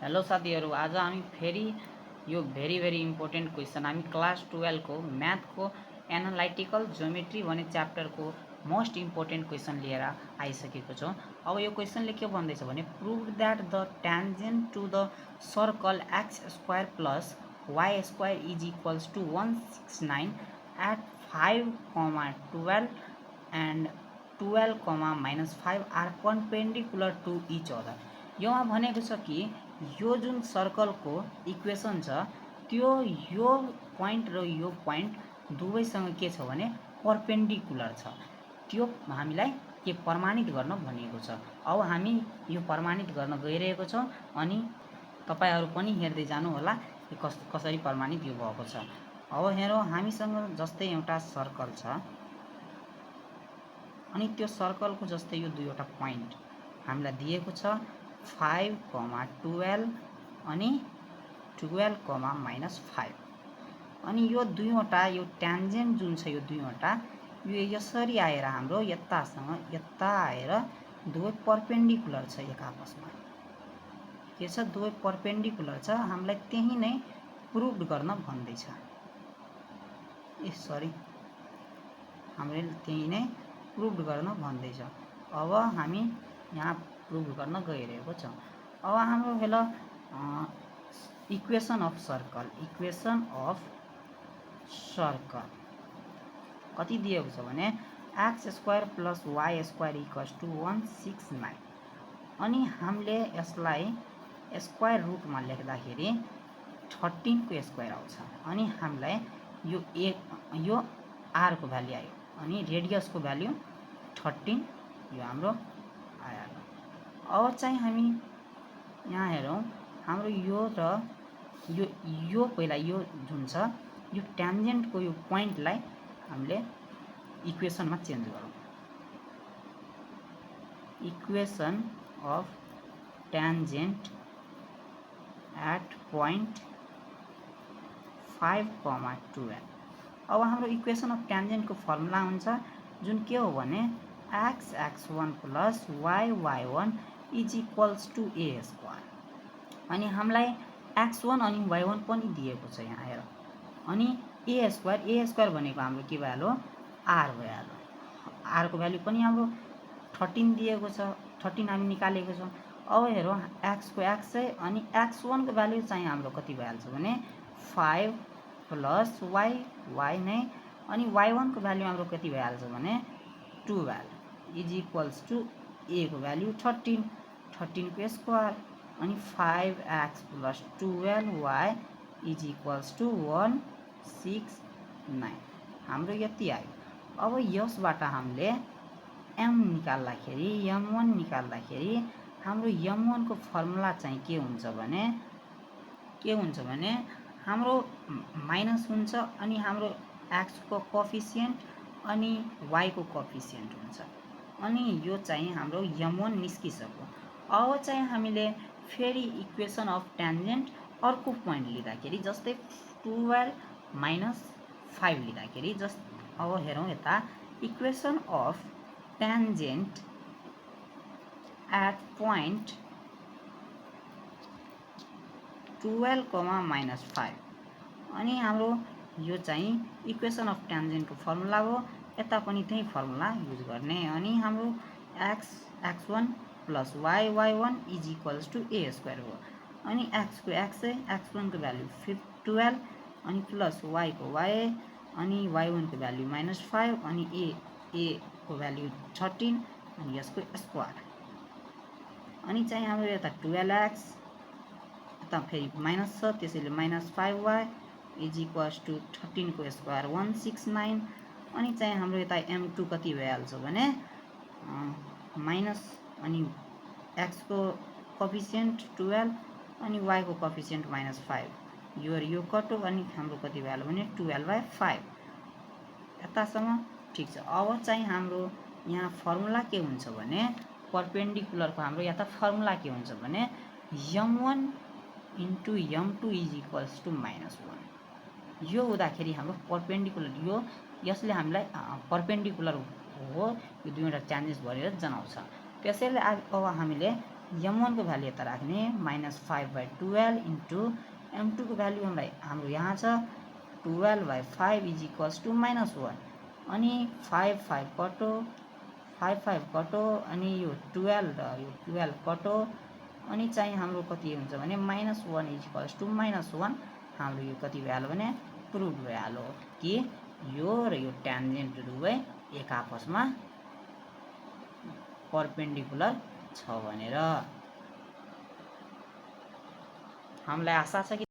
Hello साथीहरू, आज हामी फेरि यो भेरी इम्पोर्टेन्ट क्वेसन हामी क्लास 12 को मैथ को एनालाइटिकल ज्योमेट्री भन्ने च्याप्टरको मोस्ट इम्पोर्टेन्ट क्वेसन लिएर आइसकेको छौँ। अब यो क्वेसनले के भन्दैछ भने prove that the tangent to the circle X square plus Y square is equals to 169 at 5, 12 and 12, -5 are perpendicular to each other. योमा भनेको छ कि यो जुन सर्कलको इक्वेसन छ त्यो यो पोइन्ट र यो पोइन्ट दुवैसँग के छ भने परपेन्डिकुलर छ। त्यो हामीलाई के प्रमाणित गर्न भनिएको छ। अब हामी यो प्रमाणित गर्न गइरहेको छौँ अनि तपाईहरु पनि हेर्दै जानु होला कसरी प्रमाणित यो भएको छ। अब हेरौँ, हामीसँग जस्तै एउटा सर्कल छ अनि त्यो सर्कलको जस्तै यो दुईवटा पोइन्ट हामीलाई दिएको छ 5, 12 अनि 12, -5 अनि यो दुईवटा यो ट्यान्जेन्ट जुन छ यो दुईवटा यो यसरी आएर हाम्रो यतासँग यता आएर दुवै परपेन्डिकुलर छ एक आपसमा। के छ, दुवै परपेन्डिकुलर छ। हामीलाई त्यही नै प्रुभ गर्न भन्दैछ। हामीले त्यही नै प्रुभ गर्न भन्दैछ। अब हामी यहाँ प्रुभ गर्न गइरहेको छौँ। अब हाम्रो हेलो इक्वेसन अफ सर्कल कति दिएको छ भने x square plus Y square equals to 169 अनि हामीले यसलाई स्क्वायर रुटमा लेख्दाखेरि 13 को स्क्वायर आउँछ अनि हामीलाई यो आर को भ्यालु आयो अनि रेडियस को भ्यालु 13 यो हाम्रो आयो। अब चाहिँ हामी यहाँ हेरौँ, हाम्रो यो र यो पहिला यो जुन छ यो ट्यान्जेन्ट को यो पोइन्टलाई हामीले इक्वेसनमा चेन्ज गरौँ। Equation of tangent at point 5, 12। अब हाम्रो इक्वेसन अफ ट्यान्जेन्ट को फर्मुला हुन्छ जुन के हो भने x x1 plus y y1 is equals to a square अनि हामीलाई x1 अनि y1 पनि दिएको छ यहाँ हेर अनि ए स्क्वायर भनेको हाम्रो के भइहाल्यो आर भइहाल्यो। आर को भ्यालु पनि हाम्रो 13 दिएको छ, 13 हामी निकालेको छौँ। अब हेरौँ एक्स को एक्स अनि x1 को भ्यालु चाहिँ हाम्रो कति भइहाल्छ भने 5 प्लस वाई नै अनि y1 को भ्यालु हाम्रो कति भइहाल्छ भने 12 इज इक्वल्स टू ए को भ्यालु 13 को स्क्वायर अनि 5x plus 12y is equals to 169 हाम्रो यति आयो। अब यसबाट हामीले m निकाल्दाखेरि m1 निकाल्दाखेरि हाम्रो m1 को फर्मुला चाहिँ के हुन्छ भने हाम्रो माइनस हुन्छ अनि हाम्रो x को कोएफिसिएन्ट अनि y को कोएफिसिएन्ट हुन्छ अनि यो चाहिँ हाम्रो m1 निस्किसक्यो। अब चाहिँ हामीले फेरि इक्वेसन अफ ट्यान्जेन्ट अर्को पोइन्ट लिँदाखेरि जस्तै 12 -5 लिँदाखेरि अब हेरौँ यता equation of tangent at point 12, -5 अनि हाम्रो यो चाहिँ इक्वेसन अफ ट्यान्जेन्ट को फर्मुला हो। यता पनि त्यही फर्मुला युज गर्ने अनि हाम्रो x1 plus y1 is equals to a square हो अनि x को x x1 को भ्यालु 12 अनि प्लस y को y अनि y1 को भ्यालु -5 अनि ए को भ्यालु 13 अनि यसको स्क्वायर अनि चाहिँ हाम्रो यता 12x यता फेरि माइनस छ त्यसैले -5y इज इक्वल्स टू 13 को स्क्वायर 169 अनि चाहिँ हाम्रो यता m2 कति भइहाल्छ भने माइनस अनि x को कोएफिसिएन्ट 12 अनि y को कोएफिसिएन्ट -5 यो कटो अनि हाम्रो कति भइहाल्यो भने 12/5 यतासम्म ठीक छ। अब चाहिँ हाम्रो यहाँ फर्मुला के हुन्छ भने परपेन्डिकुलर को हाम्रो यता फर्मुला के हुन्छ भने m1 into m2 is equals two -1 यो हुँदाखेरि हाम्रो परपेन्डिकुलर यसले हामीलाई परपेन्डिकुलर हो यो दुईवटा ट्यान्जेन्ट भरेर जनाउँछ। त्यसैले अब हामीले m1 को भ्यालु यता राख्ने -5/12 इन्टु m2 को भ्यालु हाम्रो यहाँ छ 12/5 इज इक्वल्स टु -1 अनि 5 कटो 5 कटो अनि यो 12 र यो 12 कटो अनि चाहिँ हाम्रो कति हुन्छ भने -1 इज इक्वल्स टु -1 हाम्रो यो कति भइहाल्यो भने प्रुभ भइहाल्यो कि यो र यो ट्यान्जेन्ट दुवै एक आपसमा परपेन्डिकुलर छ भनेर। हामीलाई आशा छ कि